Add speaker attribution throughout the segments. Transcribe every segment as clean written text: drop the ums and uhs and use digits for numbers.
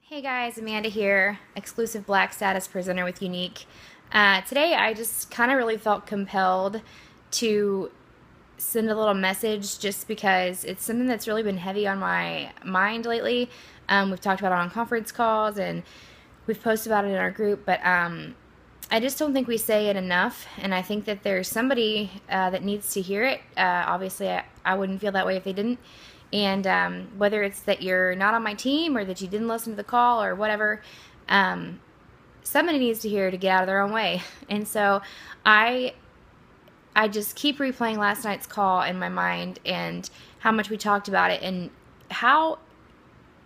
Speaker 1: Hey guys, Amanda here, exclusive Black Status presenter with Unique. Today I just kind of really felt compelled to send a little message just because it's something that's really been heavy on my mind lately. We've talked about it on conference calls and we've posted about it in our group, but I just don't think we say it enough, and I think that there's somebody that needs to hear it. Obviously, I wouldn't feel that way if they didn't. And whether it's that you're not on my team or that you didn't listen to the call or whatever, somebody needs to hear to get out of their own way. And so I just keep replaying last night's call in my mind and how much we talked about it and how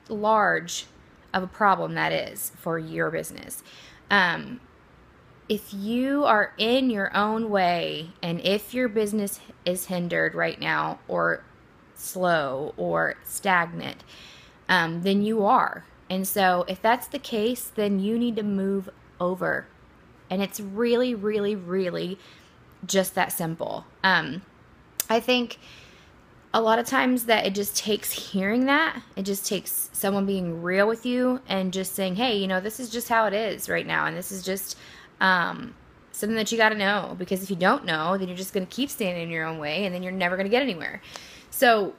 Speaker 1: large of a problem that is for your business. If you are in your own way and if your business is hindered right now or slow or stagnant, then you are. And so if that's the case, then you need to move over. And it's really, really, really just that simple. I think a lot of times that it just takes hearing that. It just takes someone being real with you and just saying, hey, this is just how it is right now. And this is just something that you got to know. Because if you don't know, then you're just going to keep standing in your own way and then you're never going to get anywhere. So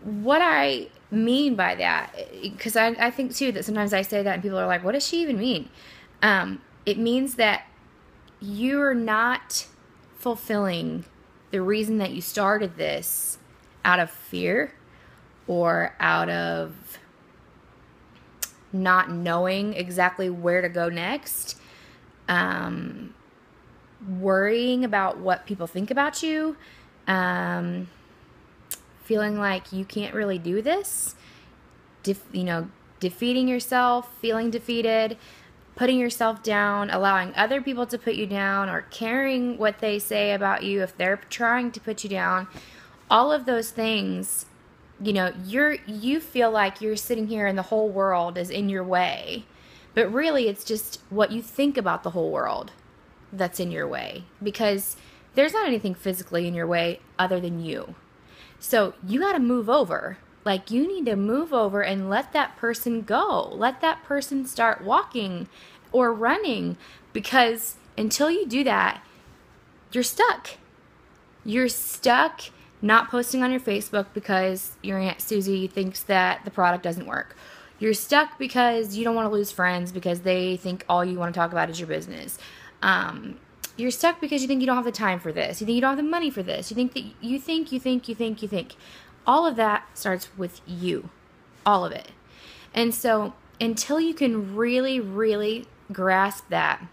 Speaker 1: what I mean by that, because I think too that sometimes I say that and people are like, what does she even mean? It means that you're not fulfilling the reason that you started this out of fear or out of not knowing exactly where to go next, worrying about what people think about you, feeling like you can't really do this, defeating yourself, feeling defeated, putting yourself down, allowing other people to put you down, or caring what they say about you if they're trying to put you down. All of those things, you feel like you're sitting here and the whole world is in your way. But really, it's just what you think about the whole world that's in your way. Because there's not anything physically in your way other than you. So you got to move over. Like, you need to move over and let that person go. Let that person start walking or running, because until you do that, you're stuck. You're stuck not posting on your Facebook because your Aunt Susie thinks that the product doesn't work. You're stuck because you don't want to lose friends because they think all you want to talk about is your business. You're stuck because you think you don't have the time for this. You think you don't have the money for this. You think that you think. All of that starts with you. All of it. And so until you can really, really grasp that,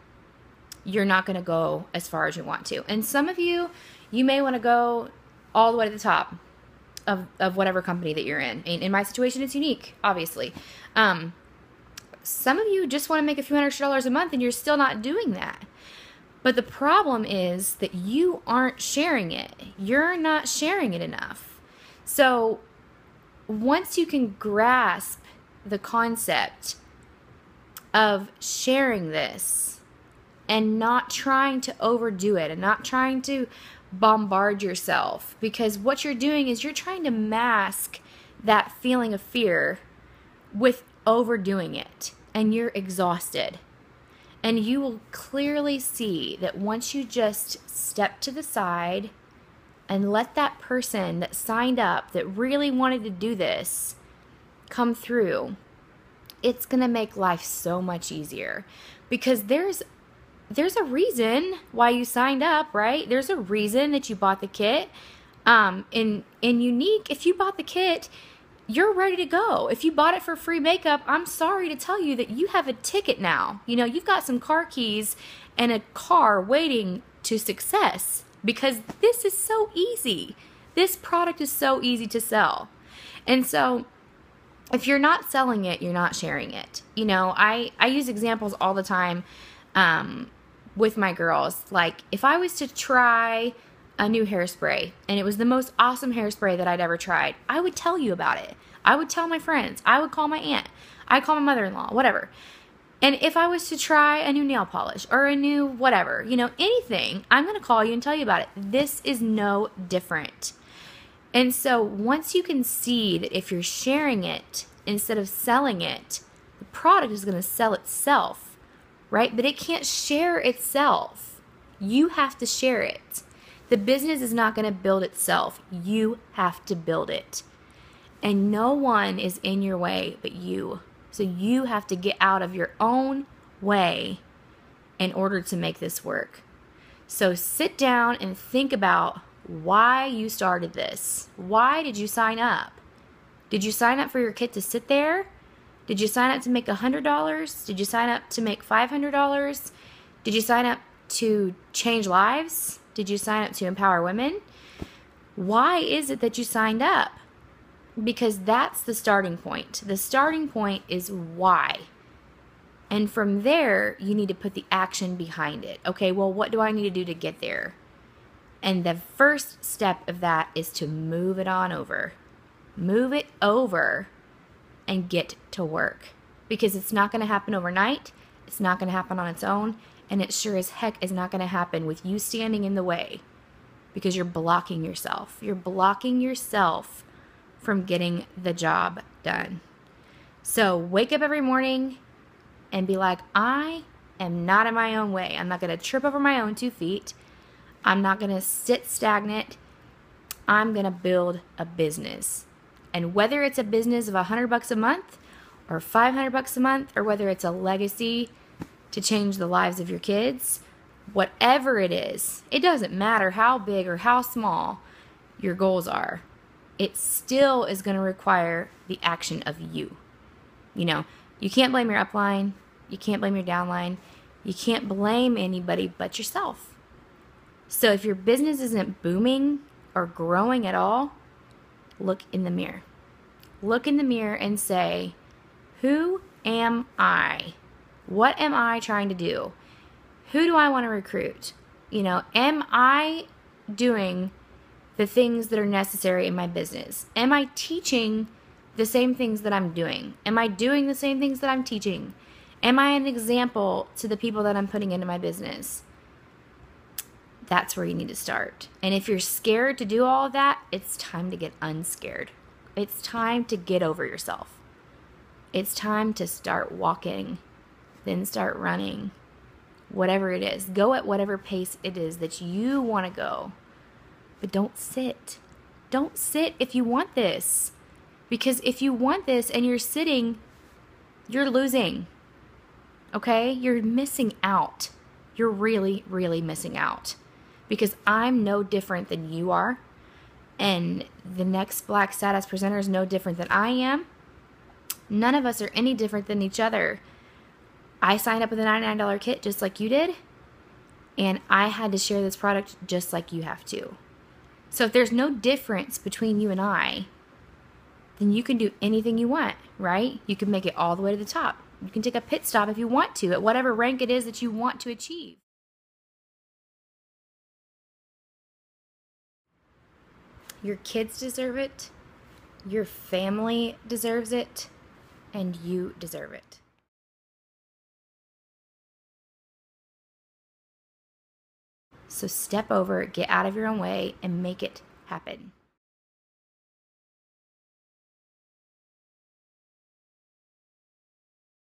Speaker 1: you're not going to go as far as you want to. And some of you may want to go all the way to the top of whatever company that you're in. In my situation, it's Unique, obviously. Some of you just want to make a few $100 a month and you're still not doing that. But the problem is that you aren't sharing it. You're not sharing it enough. So once you can grasp the concept of sharing this and not trying to overdo it and not trying to bombard yourself, because what you're doing is you're trying to mask that feeling of fear with overdoing it, and you're exhausted. And you will clearly see that once you just step to the side and let that person that signed up, that really wanted to do this, come through, it's going to make life so much easier. Because there's a reason why you signed up, right? There's a reason that you bought the kit. In Unique, if you bought the kit, you're ready to go. If you bought it for free makeup, I'm sorry to tell you that you have a ticket now. You've got some car keys and a car waiting to success, because this is so easy. This product is so easy to sell. And so if you're not selling it, you're not sharing it. I use examples all the time with my girls. Like, if I was to try a new hairspray and it was the most awesome hairspray that I'd ever tried, I would tell you about it. I would tell my friends. I would call my aunt. I'd call my mother-in-law, whatever. And if I was to try a new nail polish or a new whatever, anything, I'm going to call you and tell you about it. This is no different. And so once you can see that if you're sharing it instead of selling it, the product is going to sell itself, right? But it can't share itself. You have to share it. The business is not going to build itself. You have to build it. And no one is in your way but you. So you have to get out of your own way in order to make this work. So sit down and think about why you started this. Why did you sign up? Did you sign up for your kid to sit there? Did you sign up to make $100? Did you sign up to make $500? Did you sign up to change lives? Did you sign up to empower women? Why is it that you signed up? Because that's the starting point. The starting point is why. And from there, you need to put the action behind it. Okay, well, what do I need to do to get there? And the first step of that is to move it on over. Move it over and get to work. Because it's not going to happen overnight. It's not going to happen on its own. And it sure as heck is not going to happen with you standing in the way. Because you're blocking yourself. You're blocking yourself from getting the job done. So wake up every morning and be like, I am not in my own way. I'm not going to trip over my own 2 feet. I'm not going to sit stagnant. I'm going to build a business. And whether it's a business of $100 a month or $500 a month, or whether it's a legacy to change the lives of your kids, whatever it is, it doesn't matter how big or how small your goals are. It still is going to require the action of you. You know, you can't blame your upline. You can't blame your downline. You can't blame anybody but yourself. So if your business isn't booming or growing at all, look in the mirror. Look in the mirror and say, who am I? What am I trying to do? Who do I want to recruit? You know, am I doing the things that are necessary in my business? Am I teaching the same things that I'm doing? Am I doing the same things that I'm teaching? Am I an example to the people that I'm putting into my business? That's where you need to start. And if you're scared to do all of that, it's time to get unscared. It's time to get over yourself. It's time to start walking, then start running. Whatever it is, go at whatever pace it is that you want to go. But don't sit. Don't sit if you want this. Because if you want this and you're sitting, you're losing. Okay? You're missing out. You're really, really missing out. Because I'm no different than you are. And the next Black Status presenter is no different than I am. None of us are any different than each other. I signed up with a $99 kit just like you did. And I had to share this product just like you have to. So if there's no difference between you and I, then you can do anything you want, right? You can make it all the way to the top. You can take a pit stop if you want to at whatever rank it is that you want to achieve. Your kids deserve it. Your family deserves it. And you deserve it. So step over, get out of your own way, and make it happen.